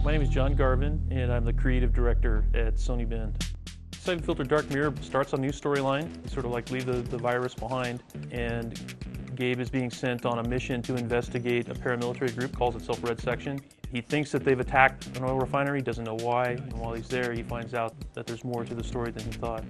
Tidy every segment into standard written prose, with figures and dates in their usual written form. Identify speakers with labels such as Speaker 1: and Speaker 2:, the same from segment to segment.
Speaker 1: My name is John Garvin, and I'm the creative director at Sony Bend. Syphon Filter Dark Mirror starts a new storyline, sort of like leave the virus behind, and Gabe is being sent on a mission to investigate a paramilitary group, calls itself Red Section. He thinks that they've attacked an oil refinery, doesn't know why, and while he's there he finds out that there's more to the story than he thought.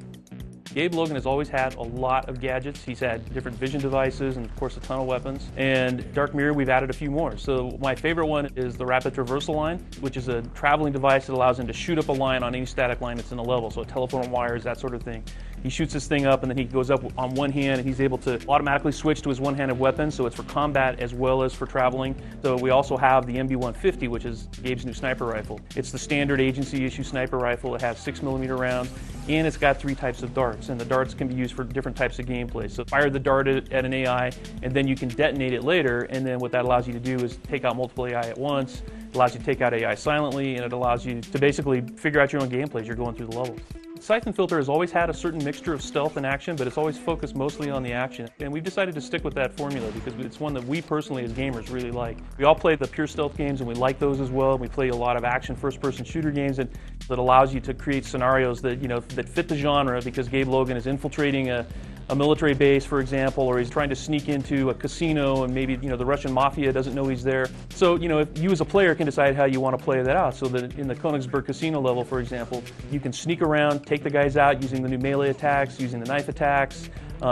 Speaker 1: Gabe Logan has always had a lot of gadgets. He's had different vision devices and of course a ton of weapons. And Dark Mirror, we've added a few more. So my favorite one is the Rapid Traversal Line, which is a traveling device that allows him to shoot up a line on any static line that's in a level. So telephone wires, that sort of thing. He shoots this thing up and then he goes up on one hand and he's able to automatically switch to his one-handed weapon. So it's for combat as well as for traveling. So we also have the MB-150, which is Gabe's new sniper rifle. It's the standard agency issue sniper rifle. It has 6mm rounds and it's got 3 types of darts. And the darts can be used for different types of gameplay. So fire the dart at an AI and then you can detonate it later. And then what that allows you to do is take out multiple AI at once. It allows you to take out AI silently, and it allows you to basically figure out your own gameplay as you're going through the levels. Syphon Filter has always had a certain mixture of stealth and action, but it's always focused mostly on the action. And we've decided to stick with that formula because it's one that we personally as gamers really like. We all play the pure stealth games and we like those as well. We play a lot of action first-person shooter games that allows you to create scenarios that, that fit the genre, because Gabe Logan is infiltrating a military base, for example, or he's trying to sneak into a casino and maybe, the Russian mafia doesn't know he's there. So, if you as a player can decide how you want to play that out, so that in the Königsberg casino level, for example, you can sneak around, take the guys out using the new melee attacks, using the knife attacks,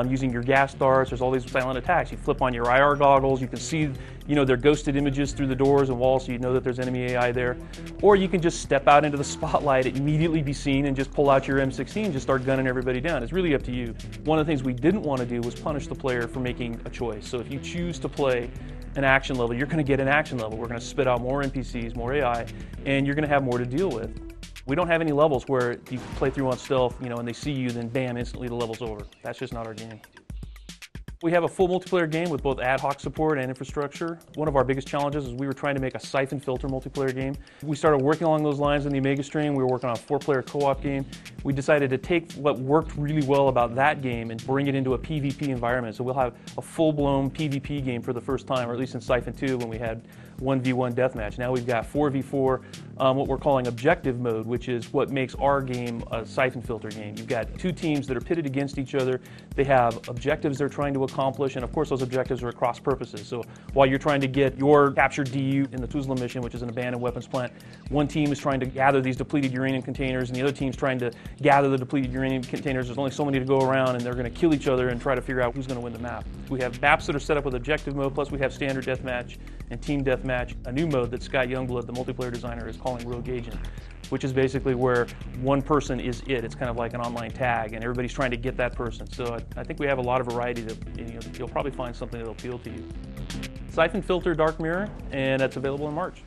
Speaker 1: using your gas darts. There's all these silent attacks. You flip on your IR goggles, you can see, their ghosted images through the doors and walls, so you know that there's enemy AI there. Or you can just step out into the spotlight, immediately be seen, and just pull out your M16 and just start gunning everybody down. It's really up to you. One of the things we didn't want to do was punish the player for making a choice. So if you choose to play an action level, you're going to get an action level. We're going to spit out more NPCs, more AI, and you're going to have more to deal with. We don't have any levels where you play through on stealth, and they see you, then bam, instantly the level's over. That's just not our game. We have a full multiplayer game with both ad hoc support and infrastructure. One of our biggest challenges is we were trying to make a Syphon Filter multiplayer game. We started working along those lines in the Omega stream. We were working on a 4-player co-op game. We decided to take what worked really well about that game and bring it into a PvP environment. So we'll have a full-blown PvP game for the first time, or at least in Syphon 2 when we had 1v1 deathmatch. Now we've got 4v4, what we're calling objective mode, which is what makes our game a Syphon Filter game. You've got 2 teams that are pitted against each other. They have objectives they're trying to accomplish, and of course those objectives are across purposes. So while you're trying to get your captured DU in the Tuzla mission, which is an abandoned weapons plant, one team is trying to gather these depleted uranium containers, and the other team's trying to gather the depleted uranium containers. There's only so many to go around, and they're going to kill each other and try to figure out who's going to win the map. We have maps that are set up with objective mode, plus we have standard deathmatch and team deathmatch, a new mode that Scott Youngblood, the multiplayer designer, is calling Rogue Agent, which is basically where one person is it. It's kind of like an online tag, and everybody's trying to get that person. So I think we have a lot of variety that you'll probably find something that'll appeal to you. Syphon Filter Dark Mirror, and that's available in March.